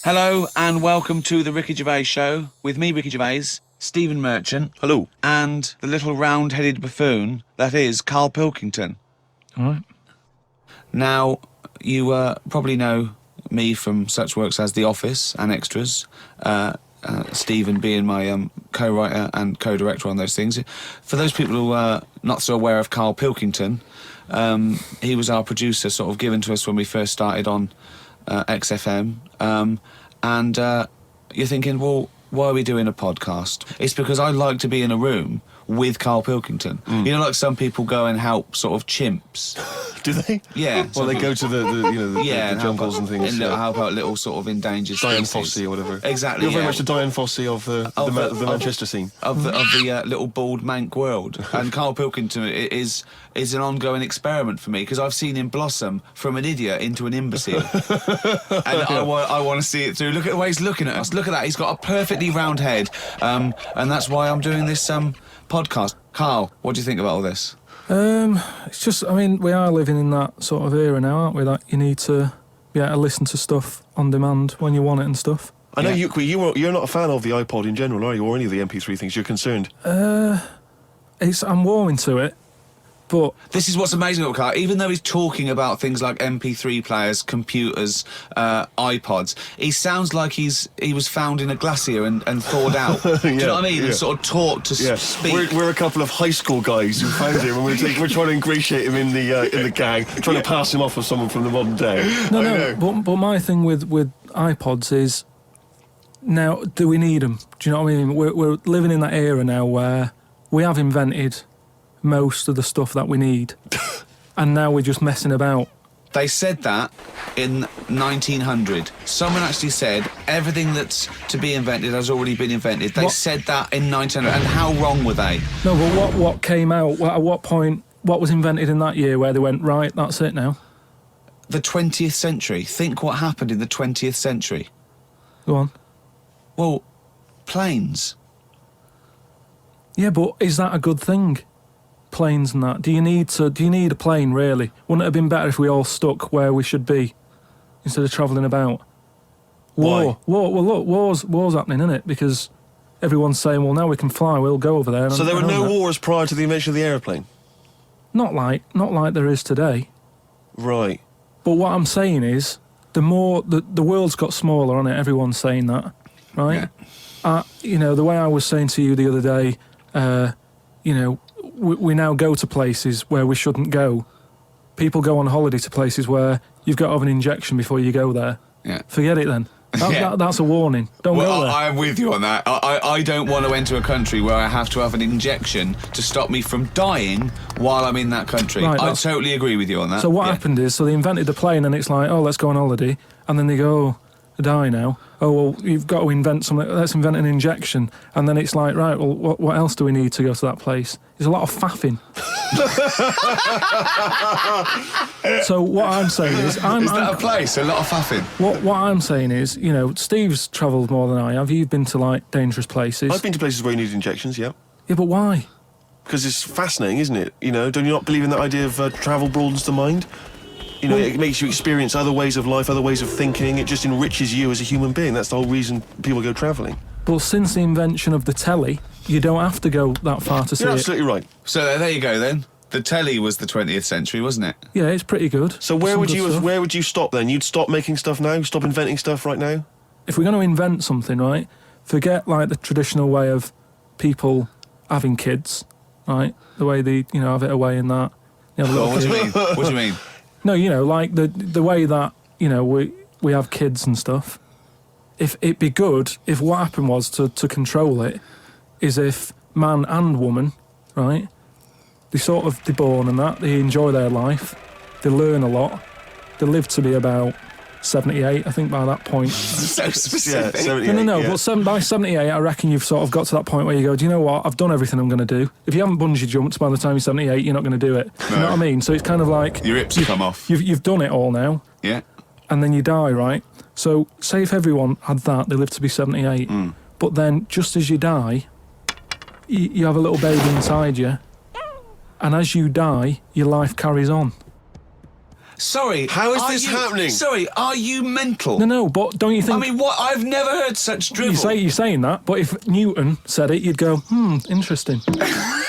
Hello and welcome to the Ricky Gervais Show with me, Ricky Gervais, Stephen Merchant. Hello. And the little round-headed buffoon that is Karl Pilkington. All right. Now, you probably know me from such works as The Office and Extras, Stephen being my co-writer and co-director on those things. For those people who are not so aware of Karl Pilkington, he was our producer, sort of given to us when we first started on XFM, and you're thinking, well, why are we doing a podcast? It's because I like to be in a room with Karl Pilkington. You know, like some people go and help sort of chimps. Do they? Yeah. Well, they go to the jungles and things. And help out little sort of endangered Diane species. Fossey or whatever. Exactly. You're very much the Diane Fossey of the Manchester scene. Of the little bald mank world. And Karl Pilkington is an ongoing experiment for me because I've seen him blossom from an idiot into an imbecile. And I want to see it through. Look at the way he's looking at us. Look at that. He's got a perfectly round head. And that's why I'm doing this podcast. Karl, what do you think about all this? It's just, I mean, we are living in that sort of era now, aren't we? That you need to be able to listen to stuff on demand when you want it and stuff. I know you're not a fan of the iPod in general, are you? Or any of the MP3 things? You're concerned? I'm warming to it, but This is what's amazing about Karl. Even though he's talking about things like MP3 players, computers, iPods, he sounds like he was found in a glacier and thawed out. Do you know what I mean? And sort of taught to speak. We're a couple of high school guys who found him, and we're trying to ingratiate him in the gang, trying to pass him off as someone from the modern day. But my thing with iPods is, now, do we need them? Do you know what I mean? We're living in that era now where we have invented most of the stuff that we need, and now we're just messing about. They said that in 1900. Someone actually said everything that's to be invented has already been invented. They said that in 1900. And how wrong were they? No, but what came out? At what point? What was invented in that year where they went, right, that's it now? The 20th century. Think what happened in the 20th century. Go on. Well, planes. Yeah, but is that a good thing? Planes and that. Do you need a plane, really? Wouldn't it have been better if we all stuck where we should be instead of travelling about? War. Well, look, war's happening, isn't it? Because everyone's saying, well, now we can fly, we'll go over there. So there were no wars prior to the invention of the aeroplane? Not like there is today. Right. But what I'm saying is, the more the world's got smaller on it. Everyone's saying that, right? Yeah. The way I was saying to you the other day, we now go to places where we shouldn't go. People go on holiday to places where you've got to have an injection before you go there. Yeah. Forget it then. That's a warning. Don't go there. I'm with you on that. I don't want to enter a country where I have to have an injection to stop me from dying while I'm in that country. Right, I totally agree with you on that. So what happened is, they invented the plane and it's like, oh, let's go on holiday. And then they go, oh, I die now. Oh, well, you've got to invent something. Let's invent an injection. And then it's like, right, well, what else do we need to go to that place? There's a lot of faffing. So what I'm saying is... Is that a place? A lot of faffing? What I'm saying is, Steve's travelled more than I have. You've been to, like, dangerous places. I've been to places where you need injections, yeah. Yeah, but why? Because it's fascinating, isn't it? Do you not believe in that idea of travel broadens the mind? It makes you experience other ways of life, other ways of thinking. It just enriches you as a human being. That's the whole reason people go travelling. But since the invention of the telly, you don't have to go that far to see it. You're absolutely right. So there you go then. The telly was the 20th century, wasn't it? Yeah, it's pretty good. So where would you stop then? You'd stop making stuff now? Stop inventing stuff right now? If we're going to invent something, right, forget like the traditional way of people having kids, right? The way they, have it away in that. What do you mean? What do you mean? No, like the way that, we have kids and stuff. If it'd be good if what happened was to control it is if man and woman, right, they're born and that, they enjoy their life, they learn a lot, they live to be about 78, I think, by that point. So specific. Yeah, 78, No. Yeah. But by 78, I reckon you've sort of got to that point where you go, do you know what? I've done everything I'm going to do. If you haven't bungee jumped by the time you're 78, you're not going to do it. No. You know what I mean? So it's kind of like... Your hips come off. You've done it all now. Yeah. And then you die, right? So say if everyone had that, they live to be 78. But then just as you die, you have a little baby inside you. And as you die, your life carries on. Sorry. How is are this you- happening? Sorry, are you mental? No, but don't you think... I mean, what? I've never heard such drivel. You're saying that, but if Newton said it, you'd go, interesting.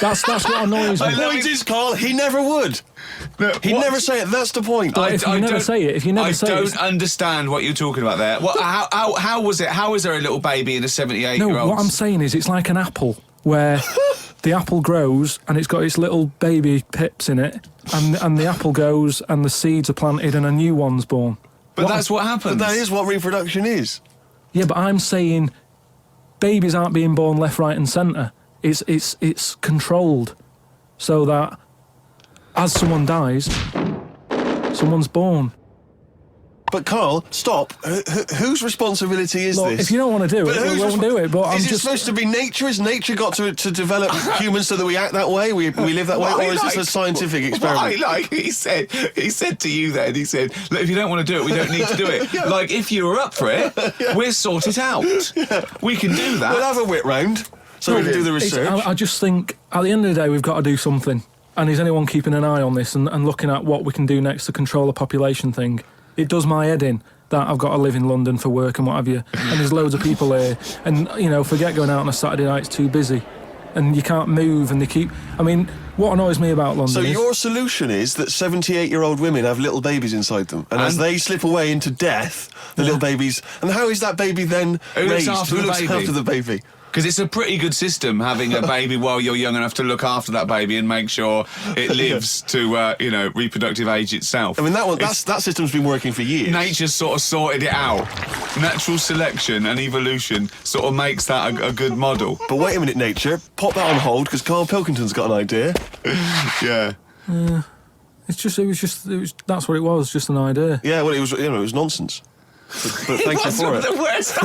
That's what annoys me. The point is, Carl, he never would. He'd never say it. That's the point. If you never say it, I don't understand what you're talking about there. What? How was it? How is there a little baby in a 78-year-old? No, what I'm saying is it's like an apple where the apple grows and it's got its little baby pips in it, and the apple goes and the seeds are planted and a new one's born. But that's what happens. But that is what reproduction is. Yeah, but I'm saying babies aren't being born left, right, and centre. It's controlled so that as someone dies, someone's born. But Carl, stop. Whose responsibility is Look, this? if you don't want to do it, we won't do it. But I'm is it just supposed to be nature? Has nature got to develop humans so that we act that way? We live that way? Or is this a scientific experiment? He said to you then, he said, look, if you don't want to do it, we don't need to do it. Like, if you're up for it, we'll sort it out. We can do that. We'll have a wit round so we can do the research. I just think, at the end of the day, we've got to do something. And is anyone keeping an eye on this and looking at what we can do next to control the population thing? It does my head in that I've got to live in London for work and what have you. And there's loads of people here. And, forget going out on a Saturday night, it's too busy. And you can't move and they keep... I mean, what annoys me about London So is... your solution is that 78-year-old women have little babies inside them. And as they slip away into death, the little babies... And how is that baby then raised? Who looks after the baby? Because it's a pretty good system having a baby while you're young enough to look after that baby and make sure it lives to, reproductive age itself. I mean, that system's been working for years. Nature's sort of sorted it out. Natural selection and evolution sort of makes that a good model. But wait a minute, nature. Pop that on hold, because Karl Pilkington's got an idea. Yeah. That's what it was, just an idea. Yeah, well, it was nonsense. But thank you for it. The worst.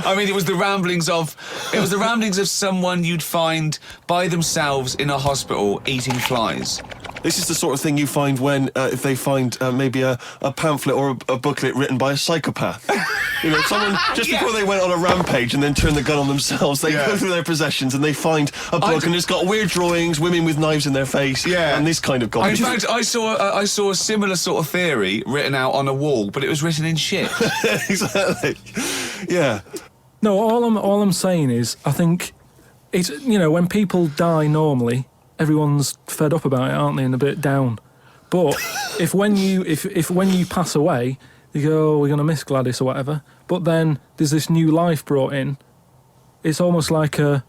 I mean, it was the ramblings of someone you'd find by themselves in a hospital eating flies. This is the sort of thing you find when, if they find maybe a pamphlet or a booklet written by a psychopath. Someone, just before they went on a rampage and then turned the gun on themselves, they go through their possessions and they find a book and it's got weird drawings, women with knives in their face, and this kind of garbage. In fact, I saw a similar sort of theory written out on a wall, but it was written in shit. Exactly. Yeah. No, all I'm saying is, I think it's when people die normally, everyone's fed up about it, aren't they, and a bit down. But if when you pass away, you go, we're going to miss Gladys or whatever. But then there's this new life brought in. It's almost like a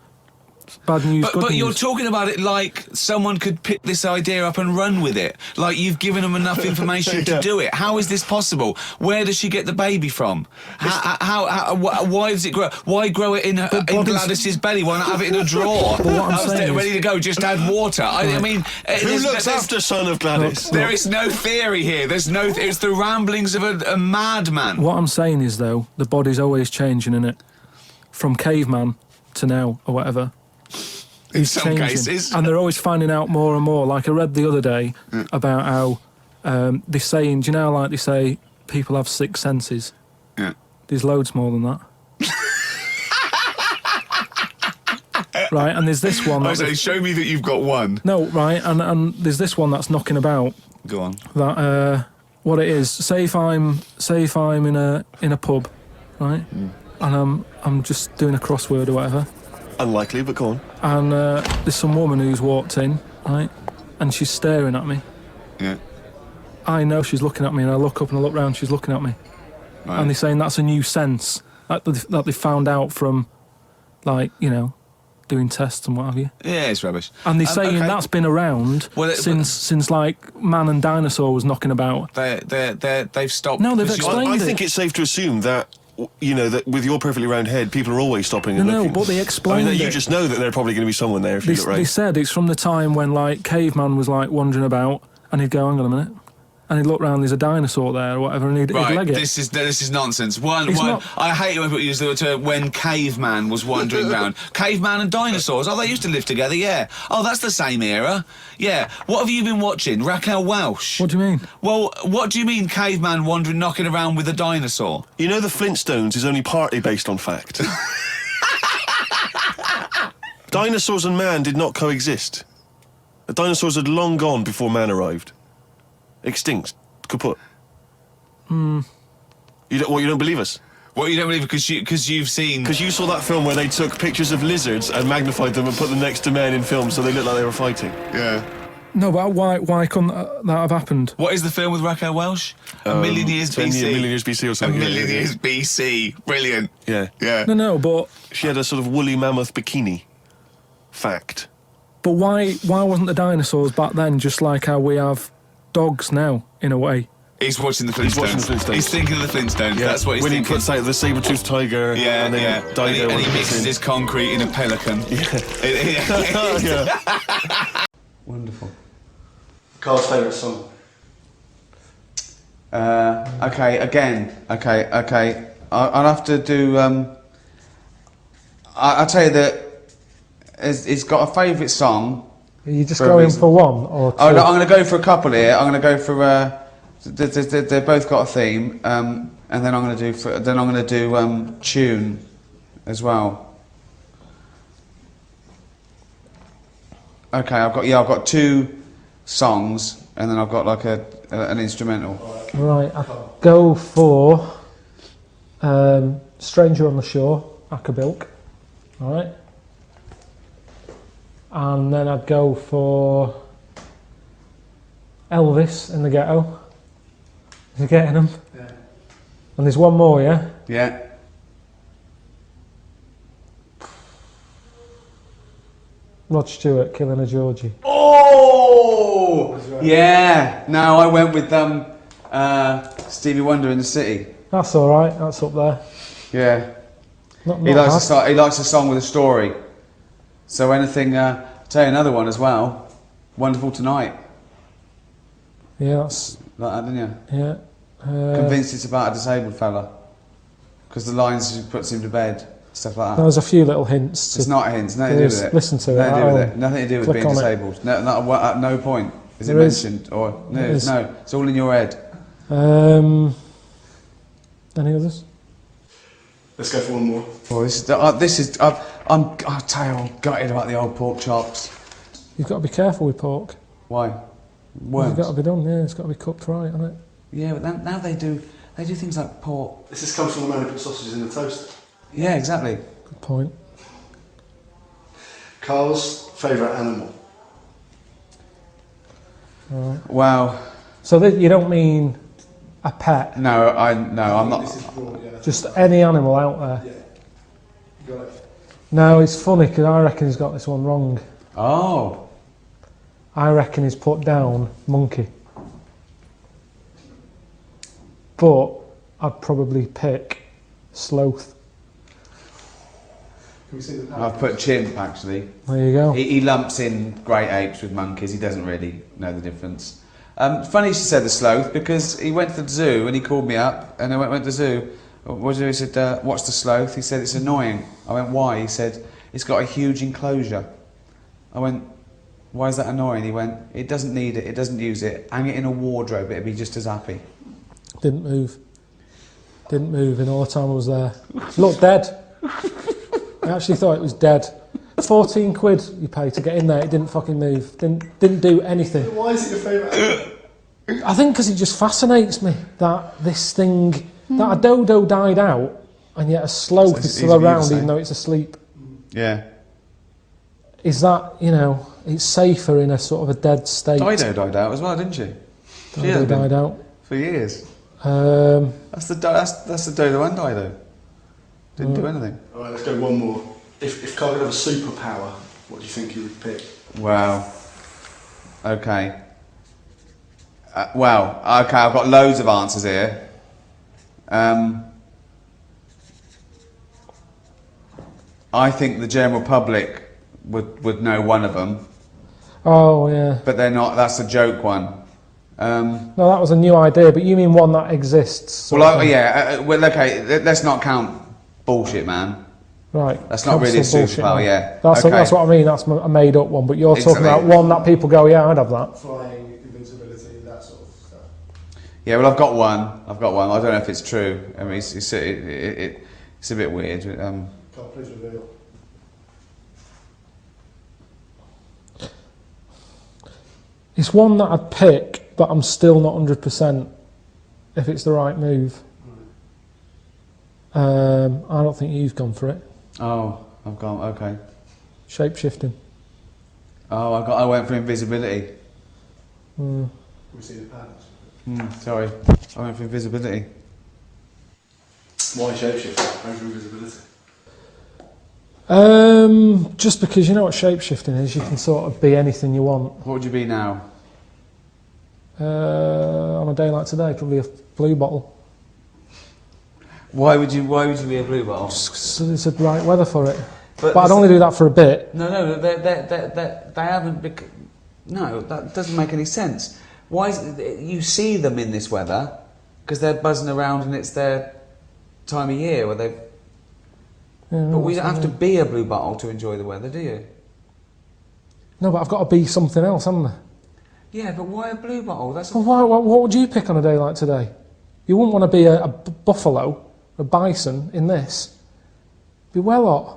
bad news, good but news. you're talking about it like someone could pick this idea up and run with it. Like you've given them enough information to do it. How is this possible? Where does she get the baby from? Why does it grow? Why grow it in Gladys's belly? Why not have it in a drawer? But what I'm saying ready to go? Just add water. I mean, who looks after son of Gladys? There is no theory here. There's no. It's the ramblings of a madman. What I'm saying is, though, the body's always changing, innit? From caveman to now or whatever. In some cases. And they're always finding out more and more. Like I read the other day about how they're saying, do you know, like they say, people have 6 senses. Yeah. There's loads more than that. Right, and there's this one. I say, show me that you've got one. No, right, and there's this one that's knocking about. Go on. That what it is. Say if I'm in a pub, right, and I'm just doing a crossword or whatever. Unlikely, but go on. And there's some woman who's walked in, right, and she's staring at me. Yeah. I know she's looking at me, and I look up and I look round, she's looking at me. Right. And they're saying that's a new sense that they found out from, like, doing tests and what have you. Yeah, it's rubbish. And they're saying that's been around since like man and dinosaur was knocking about. They've stopped. No, they've explained I think it's safe to assume that, that with your perfectly round head, people are always stopping and looking. No, but they explained that it. you just know that there's probably going to be someone there if you look right. They said it's from the time when, like, caveman was, like, wandering about, and he'd go, hang on a minute, and he'd look round, there's a dinosaur there or whatever, and he'd leg it. This is nonsense. I hate it when people use the term when caveman was wandering around. Caveman and dinosaurs. Oh, they used to live together, yeah. Oh, that's the same era. Yeah. What have you been watching? Raquel Welch. What do you mean? Well, what do you mean caveman wandering, knocking around with a dinosaur? The Flintstones is only partly based on fact. Dinosaurs and man did not coexist. The dinosaurs had long gone before man arrived. Extinct. kaput. You don't believe us? What, you don't believe because you've seen... Because you saw that film where they took pictures of lizards and magnified them and put them next to men in films so they looked like they were fighting. Yeah. No, but why couldn't that have happened? What is the film with Raquel Welch? A Million Years 10 BC. A million years BC or A something. Million Years BC. Brilliant. Yeah. Yeah. No, but She had a sort of woolly mammoth bikini. Fact. why wasn't the dinosaurs back then just like how we have dogs now, in a way? He's watching the Flintstones. He's watching the Flintstones. He's thinking of the Flintstones. Yeah. That's what he's when thinking. He puts out the saber-toothed tiger. Yeah, and then yeah. Dido And he puts mixes in. his concrete in a pelican. Yeah. Wonderful. Carl's favourite song? Okay. I'll have to do. I'll tell you that he's got a favourite song. Are you just For a going reason. for one or two? Oh, no, I'm going to go for a couple here. I'm going to go for. They've both got a theme, and then I'm going to do tune as well. Okay, I've got two songs, and then I've got like an instrumental. Right, I'll go for Stranger on the Shore, Acapulco. All right. And then I'd go for Elvis in the Ghetto. Is he getting them? Yeah. And there's one more, yeah? Yeah. Rod Stewart, Killing a Georgie. Oh! Yeah. No, I went with Stevie Wonder in the City. That's all right, that's up there. Yeah. Not He likes bad. he likes a song with a story. So anything. I'll tell you another one as well. Wonderful Tonight. Yeah, that's, Like that, didn't you? yeah. Convinced it's about a disabled fella. Because the lines she puts him to bed, stuff like that. There's a few little hints. It's not hints, nothing to do with it. Listen to it Nothing to do at with home. it. Nothing to do with Click being on it. disabled. No, not at no point is it There is. mentioned or no, There is. no. It's all in your head. Any others? Let's go for one more. Well, I'll tell you, I'm gutted about the old pork chops. You've got to be careful with pork. Why? It's Worms. got to be done, yeah. It's got to be cooked right, hasn't it? Yeah, but now they do things like pork. This just comes from the man who put sausages in the toaster. Yeah, exactly. Good point. Carl's favourite animal? Wow. So you don't mean a pet, No, I'm not. This is broad, yeah. just any animal out there? Yeah. You got it. No, it's funny because I reckon he's got this one wrong. Oh. I reckon he's put down monkey. But I'd probably pick sloth. Can we see the I've put chimp actually. There you go. He lumps in great apes with monkeys. He doesn't really know the difference. Funny you should say the sloth because he went to the zoo and he called me up and I went to the zoo. What did he do? He said, "What's the sloth?" He said, "It's annoying." I went, "Why?" He said, "It's got a huge enclosure." I went, "Why is that annoying?" He went, "It doesn't need it. It doesn't use it. Hang it in a wardrobe. It'd be just as happy." Didn't move. Didn't move in all the time I was there. Looked dead. I actually thought it was dead. 14 quid you pay to get in there. It didn't fucking move. Didn't do anything. Why is it your favourite animal? I think because it just fascinates me that this thing, that a dodo died out, and yet a sloth is He's still a beauty around sign. even though it's asleep. Yeah. Is that, it's safer in a sort of a dead state? Dido died out as well, didn't she? She Dodo has been died out. for years. Um, That's the Dodo and Dido. Didn't do anything. Alright, let's go one more. If Carl could have a superpower, what do you think he would pick? Wow. Okay. Okay, I've got loads of answers here. I think the general public would know one of them, oh, yeah. but they're not. That's a joke one. No, that was a new idea, but you mean one that exists? sort of thing. Okay. Let's not count bullshit, man. Right. That's not really a cancel bullshit, superpower, man. yeah. That's Okay. that's what I mean. That's a made up one. But you're talking Exactly. about one that people go, yeah, I'd have that. Flying, invincibility, that sort of stuff. Yeah, well, I've got one. I don't know if it's true. I mean, it's a bit weird. Carl, please reveal. It's one that I'd pick, but I'm still not 100%. if it's the right move. I don't think you've gone for it. Oh, I've gone. Okay. Shape-shifting. Oh, I went for invisibility. We see the patterns. Sorry, I went for invisibility. Why shapeshifting over invisibility? Just because you know what shape-shifting is, you can sort of be anything you want. What would you be now? On a day like today, probably a blue bottle. Why would you be a blue bottle? Just 'cause it's the right weather for it. But But I'd only do that for a bit. No, they haven't. No, that doesn't make any sense. Why is it, you see them in this weather because they're buzzing around and it's their time of year where they've. Yeah, But we don't have to be a blue bottle to enjoy the weather, do you? No, but I've got to be something else, haven't I? Yeah, but why a blue bottle? That's Well, what would you pick on a day like today? You wouldn't want to be a buffalo, a bison in this. Be well hot.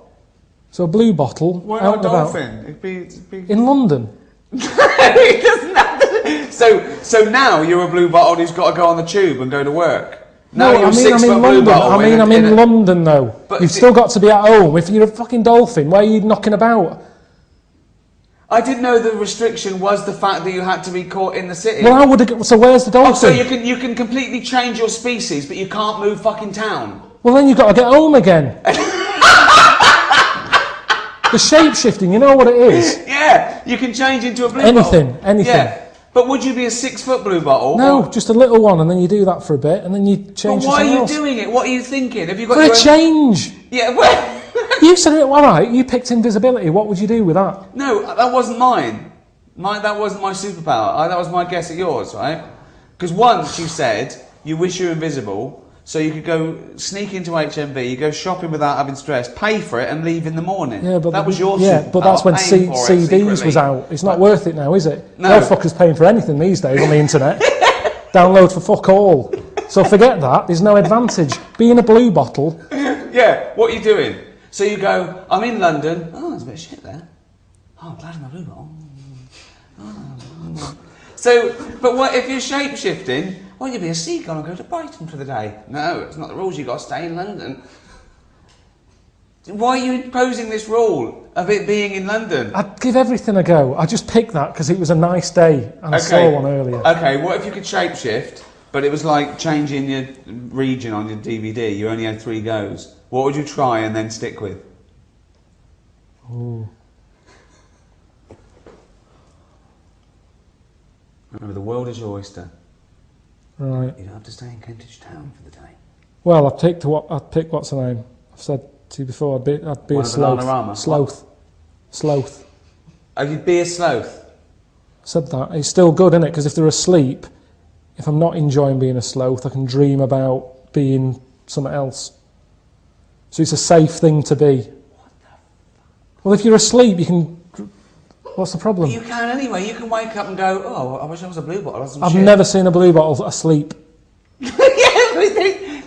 So a blue bottle why out not and a about. dolphin? It'd be... In London. It doesn't have to... So now you're a blue bottle who's got to go on the tube and go to work. Now No, you're I mean, I'm in London. I'm in London though. But You've still got to be at home. If you're a fucking dolphin, why are you knocking about? I didn't know the restriction was the fact that you had to be caught in the city. Well, how would it? So where's the dolphin? Oh, so you can completely change your species, but you can't move fucking town. Well, then you've got to get home again. The shape shifting, you know what it is? Yeah, you can change into a blue Anything, bottle. anything. Yeah, but would you be a 6-foot blue bottle? No, or- just a little one, and then you do that for a bit, and then you But change to why are something you else. doing it? What are you thinking? Have you got For your a own- change. Yeah, well, You said it all right. You picked invisibility. What would you do with that? no, that wasn't mine. That wasn't my superpower. That was my guess at yours, right? Because once you said you wish you were invisible, so you could go sneak into HMV, you go shopping without having stress, pay for it, and leave in the morning. Yeah, but that was your yeah, superpower. but that's when paying for it CDs secretly. was out. It's not worth it now, is it? No. No fucker's paying for anything these days on the internet. Download for fuck all. So forget that. There's no advantage. Being a blue bottle. Yeah, what are you doing? So you go, I'm in London. Oh, there's a bit of shit there. Oh, I'm glad I'm a blue bottle. So, but what if you're shape-shifting? Why don't you be a seagull and go to Brighton for the day? No, it's not the rules. You've got to stay in London. Why are you imposing this rule of it being in London? I'd give everything a go. I just picked that because it was a nice day and I saw one earlier. Okay, what if you could shape-shift, but it was like changing your region on your DVD? You only had 3 goes. What would you try and then stick with? Ooh. Remember, the world is your oyster. Right. You don't have to stay in Kentish Town for the day. Well, I'd pick what's her name. I've said to you before, I'd be One a of Bananarama? sloth. Sloth. Oh, you'd be a sloth. Said that. It's still good, isn't it? Because if they're asleep, if I'm not enjoying being a sloth, I can dream about being something else. So it's a safe thing to be. Well, if you're asleep, you can. What's the problem? You can anyway. You can wake up and go, oh, I wish I was a blue bottle. I've never seen a blue bottle asleep.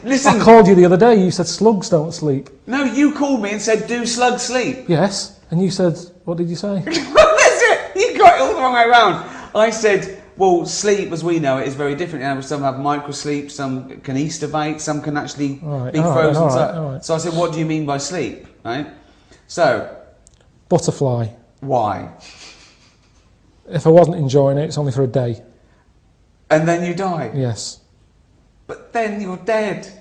Listen. I called you the other day. You said slugs don't sleep. No, you called me and said, do slugs sleep? Yes, and you said, what did you say? That's it. You got it all the wrong way around. I said, well, sleep as we know it is very different. You know, some have microsleep, some can estivate, some can actually be frozen. All right. So I said, what do you mean by sleep? Right? So, Butterfly. why? If I wasn't enjoying it, it's only for a day. And then you die. Yes. But then you're dead.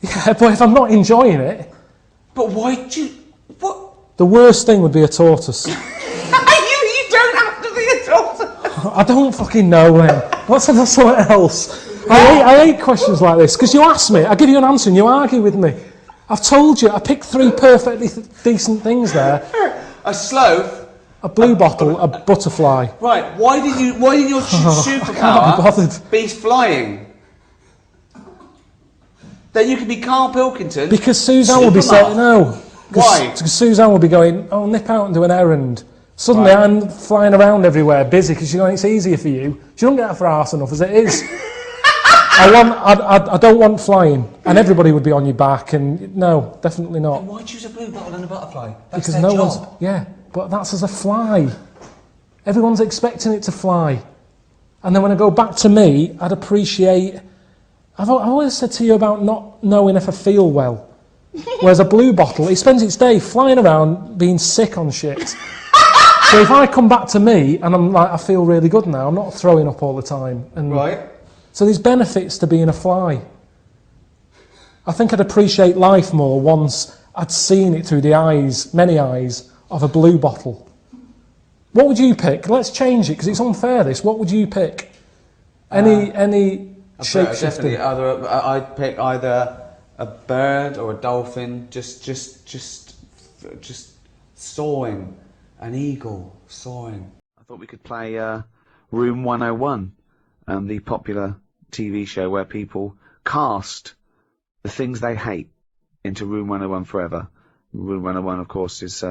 Yeah, but if I'm not enjoying it, But why do you... What? the worst thing would be a tortoise. you don't have to be a tortoise. I don't fucking know then. What's something else? I hate questions like this because you ask me, I give you an answer and you argue with me. I've told you, I picked 3 perfectly decent things there. A sloth. A blue bottle, a butterfly. Right, why did your superpower bothered. be flying? Then you could be Karl Pilkington. Because Suzanne would be saying, no. Why? Because Suzanne would be going, oh, nip out and do an errand. Suddenly Right. I'm flying around everywhere, busy, because she's going, it's easier for you. She don't get that for arse enough as it is. I don't want flying. And everybody would be on your back, and no, definitely not. Why choose a blue bottle and a butterfly? That's Because their no job. one's, yeah, but that's as a fly. Everyone's expecting it to fly. And then when I go back to me, I'd appreciate... I've always said to you about not knowing if I feel well. Whereas a blue bottle, it spends its day flying around being sick on shit. So if I come back to me and I'm like, I feel really good now, I'm not throwing up all the time. And Right. so there's benefits to being a fly. I think I'd appreciate life more once I'd seen it through the eyes, many eyes, of a blue bottle. What would you pick? Let's change it, because it's unfair, this. What would you pick? Any Definitely, shape-shifting? I'd pick either a bird or a dolphin, just soaring, an eagle soaring. I thought we could play Room 101, the popular TV show where people cast the things they hate into Room 101 forever. Room 101, of course, is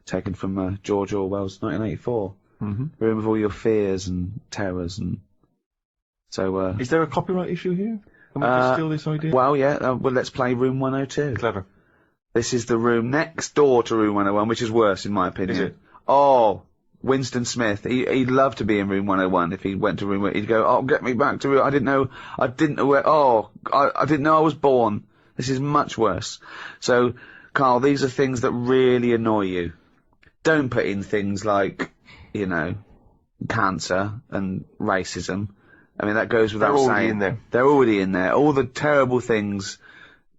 taken from George Orwell's 1984. Room of all your fears and terrors, and so. Is there a copyright issue here? Can we just steal this idea? Well, yeah. Well, let's play Room 102. Clever. This is the room next door to Room 101, which is worse, in my opinion. Is it? Oh, Winston Smith. He'd love to be in Room 101 if he went to Room 101. He'd go, oh, get me back to Room... I didn't know where... Oh, I didn't know I was born. This is much worse. So, Carl, these are things that really annoy you. Don't put in things like, you know, cancer and racism. I mean, that goes without saying. They're already in there. They're already in there. All the terrible things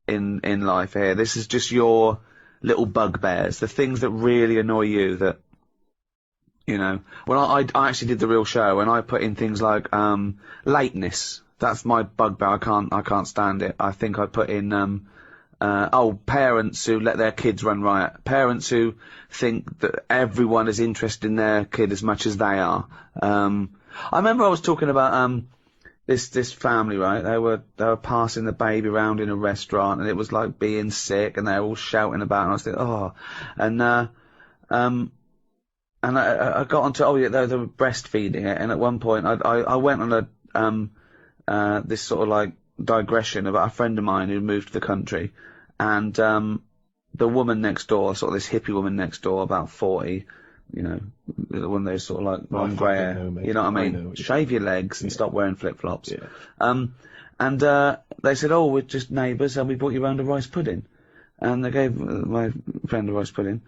in life here. This is just your little bugbears, the things that really annoy you that, you know. Well, I actually did the real show, and I put in things like lateness. That's my bugbear. I can't stand it. I think I put in parents who let their kids run riot. Parents who think that everyone is interested in their kid as much as they are. I remember I was talking about this family, right? They were passing the baby around in a restaurant, and it was like being sick, and they were all shouting about it, and I was thinking, oh, and I got onto, oh yeah, they were breastfeeding it, and at one point I went on this sort of like digression about a friend of mine who moved to the country, and the woman next door, sort of this hippie woman next door, about 40, you know, one of those sort of like long grey hair, you know what I mean? Shave your legs and stop wearing flip-flops. Yeah. And they said, oh, we're just neighbours, and we brought you round a rice pudding. And they gave my friend a rice pudding,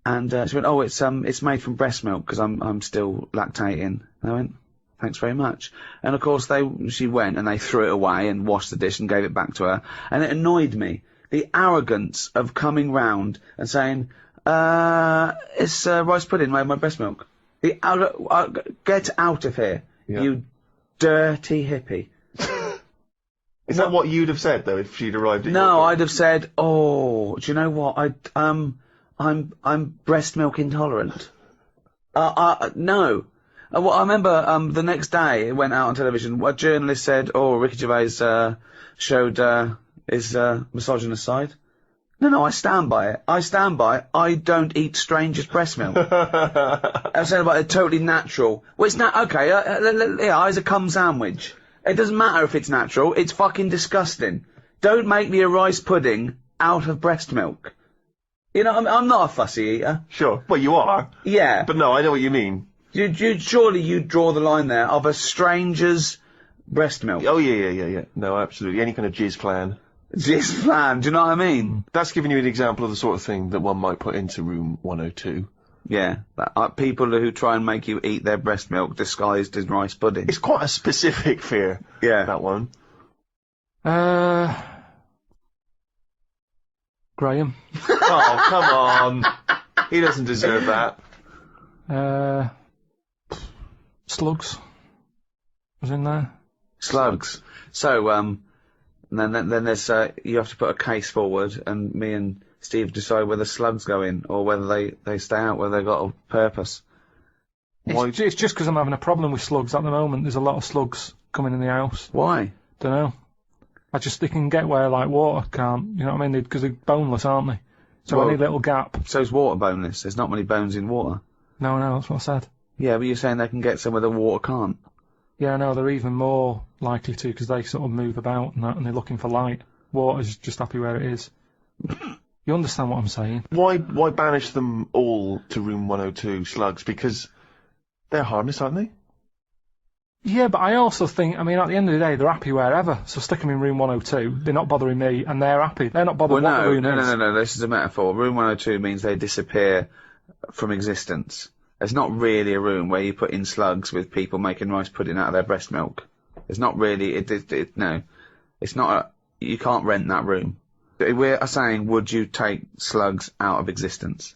and she went, oh, it's made from breast milk, because I'm still lactating. And I went, thanks very much. And of course she went and they threw it away and washed the dish and gave it back to her. And it annoyed me. The arrogance of coming round and saying, it's rice pudding made my breast milk. Get out of here, you dirty hippie. Is that what you'd have said, though, if she'd arrived at your No, door? I'd have said, oh, do you know what? I'm breast milk intolerant. No. Well, I remember the next day it went out on television. A journalist said, "Oh, Ricky Gervais showed his misogynist side." No, I stand by it. I stand by it. I don't eat strangers' breast milk. I'm saying about it totally natural. Well, it's not okay. Yeah, it's a cum sandwich. It doesn't matter if it's natural. It's fucking disgusting. Don't make me a rice pudding out of breast milk. You know, I'm not a fussy eater. Sure. Well, you are. Yeah. But no, I know what you mean. Surely you'd draw the line there of a stranger's breast milk. Oh, yeah. No, absolutely. Any kind of jizz plan. Jizz plan, do you know what I mean? That's giving you an example of the sort of thing that one might put into Room 102. Yeah. People who try and make you eat their breast milk disguised as rice pudding. It's quite a specific fear, that one. Graham. Oh, come on. He doesn't deserve that. Slugs was in there. Slugs. So, then there's, you have to put a case forward, and me and Steve decide whether slugs go in, or whether they stay out, whether they've got a purpose. It's just because I'm having a problem with slugs at the moment. There's a lot of slugs coming in the house. Why? Don't know. They can get where, like, water can't, you know what I mean? Because they're boneless, aren't they? So any little gap. So's water boneless. There's not many bones in water. No, that's what I said. Yeah, but you're saying they can get somewhere the water can't. Yeah, no, they're even more likely to, because they sort of move about and that, and they're looking for light. Water's just happy where it is. You understand what I'm saying? Why banish them all to Room 102, slugs? Because they're harmless, aren't they? Yeah, but I also think, I mean, at the end of the day, they're happy wherever. So stick them in room 102. They're not bothering me, and they're happy. They're not bothered what the room is. No. This is a metaphor. Room 102 means they disappear from existence. It's not really a room where you put in slugs with people making rice pudding out of their breast milk. It's not really. No, it's not. You can't rent that room. We're saying, would you take slugs out of existence?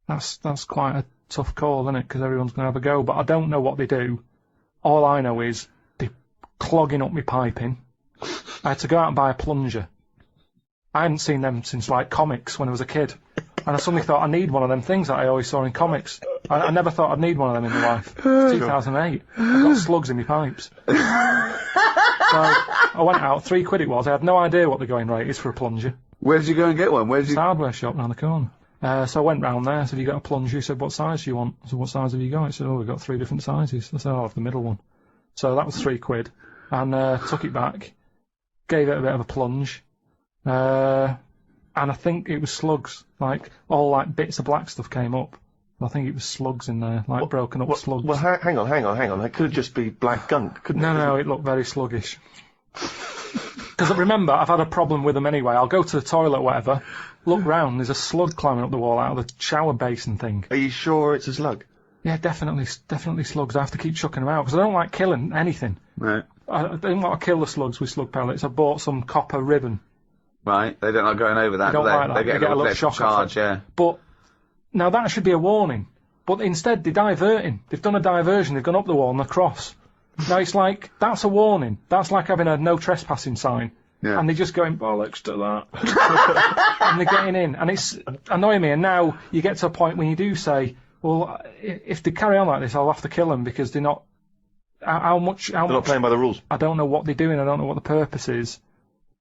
That's quite a tough call, isn't it? Because everyone's going to have a go. But I don't know what they do. All I know is they're clogging up my piping. I had to go out and buy a plunger. I hadn't seen them since, like, comics when I was a kid. And I suddenly thought, I need one of them things that I always saw in comics. I never thought I'd need one of them in my life. It's 2008. I've got slugs in my pipes. So I went out, £3 it was. I had no idea what the going rate is for a plunger. Where did you go and get one? It's a hardware shop round the corner. So I went round there, said, have you got a plunger? He said, what size do you want? I said, what size have you got? He said, oh, we've got 3 different sizes. I said, I'll have the middle one. So that was £3. And took it back, gave it a bit of a plunge. And I think it was slugs. Like, all like bits of black stuff came up. I think it was slugs in there, like broken up slugs. Well, hang on. That could just be black gunk, couldn't it? No, it looked very sluggish. Because remember, I've had a problem with them anyway. I'll go to the toilet or whatever, look round, there's a slug climbing up the wall out of the shower basin thing. Are you sure it's a slug? Yeah, definitely slugs. I have to keep chucking them out because I don't like killing anything. Right. I didn't want to kill the slugs with slug pellets. I bought some copper ribbon. Right. They don't like going over that. They don't like that. They get a little shock charge. Yeah. But now that should be a warning. But instead they're diverting. They've done a diversion. They've gone up the wall and across. Now it's like, that's a warning. That's like having a no trespassing sign. Yeah. And they're just going, bollocks to that. And they're getting in. And it's annoying me. And now you get to a point when you do say, well, if they carry on like this, I'll have to kill them because they're not... They're not playing by the rules. I don't know what they're doing. I don't know what the purpose is.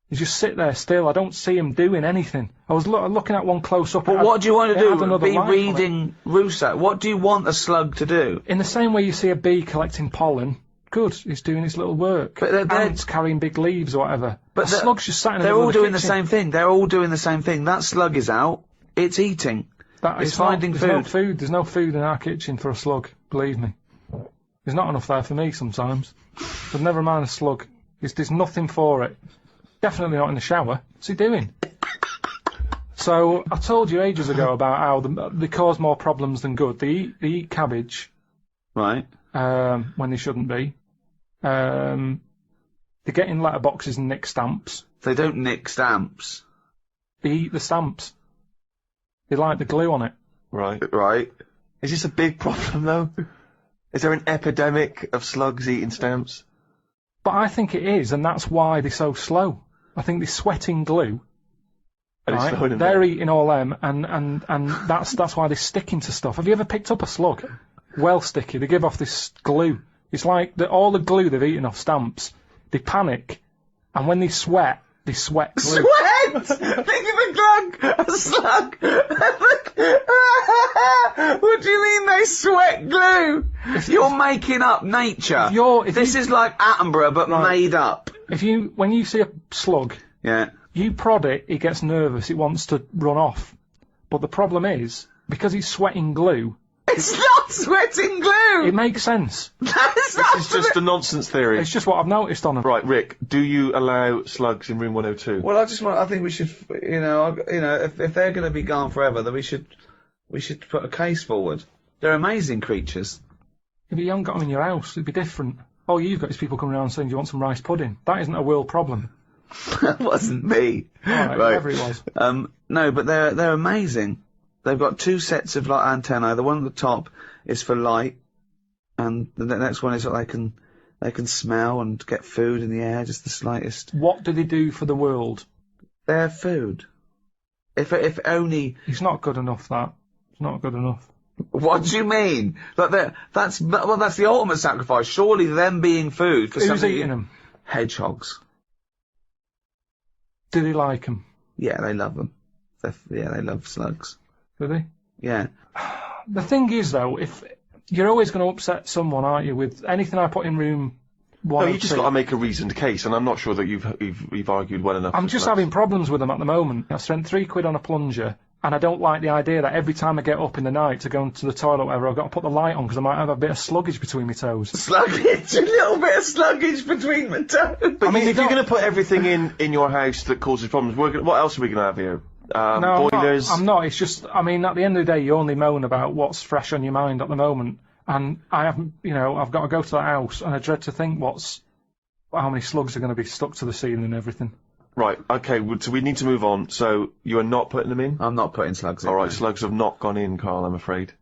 They just sit there still. I don't see them doing anything. I was looking at one close up. But what do you want to do? Be life reading Rousseau. What do you want a slug to do? In the same way you see a bee collecting pollen, good, it's doing its little work. But ants carrying big leaves or whatever. But the slug's just sat in the They're middle all of the doing the kitchen. same thing. They're all doing the same thing. That slug is out. It's eating. It's finding food. There's no food. There's no food in our kitchen for a slug. Believe me. There's not enough there for me sometimes. But never mind a slug. There's nothing for it. Definitely not in the shower. What's he doing? So I told you ages ago about how they cause more problems than good. They eat cabbage. Right. When they shouldn't be. They get in letterboxes and nick stamps. They don't nick stamps. They eat the stamps. They like the glue on it. Right. Is this a big problem, though? Is there an epidemic of slugs eating stamps? But I think it is, and that's why they're so slow. I think they're sweating glue. And it's slowing them They're down. eating all them, and that's why they're sticking to stuff. Have you ever picked up a slug? Well sticky. They give off this glue. It's like all the glue they've eaten off stamps. They panic, and when they sweat glue. Sweat! Think of a slug! What do you mean they sweat glue? You're making up nature. This is like Attenborough, but made up. When you see a slug, Yeah. you prod it, it gets nervous, it wants to run off. But the problem is, because it's sweating glue... It's not sweating glue! It makes sense. This is just a nonsense theory. It's just what I've noticed on them. Right, Rick, do you allow slugs in room 102? Well, I think we should, if they're going to be gone forever, then we should put a case forward. They're amazing creatures. If you haven't got them in your house, it'd be different. All you've got is people coming around saying, do you want some rice pudding? That isn't a world problem. That wasn't me. Right, whatever it was. No, but they're amazing. They've got 2 sets of like antennae. The one at the top is for light, and the next one is that they can smell and get food in the air, just the slightest. What do they do for the world? They're food. If only. It's not good enough, that. It's not good enough. What do you mean? That's the ultimate sacrifice. Surely them being food for Who's something. eating them? Hedgehogs. Do they like them? Yeah, they love them. They love slugs. Do they? Yeah. The thing is, though, if you're always going to upset someone, aren't you? With anything I put in room 1 No, you just got to make a reasoned case, and I'm not sure that you've argued well enough. I'm just having problems with them at the moment. I spent £3 on a plunger, And I don't like the idea that every time I get up in the night to go into the toilet or whatever, I've got to put the light on because I might have a bit of sluggage between my toes. Sluggage, a little bit of sluggage between my toes. But if you're going to put everything in your house that causes problems, what else are we going to have here? No, boilers? I'm not. It's just, I mean, at the end of the day, you only moan about what's fresh on your mind at the moment. And I haven't, I've got to go to the house and I dread to think how many slugs are going to be stuck to the ceiling and everything. Right, okay, so we need to move on. So you are not putting them in? I'm not putting slugs in. All right, slugs have not gone in, Carl, I'm afraid.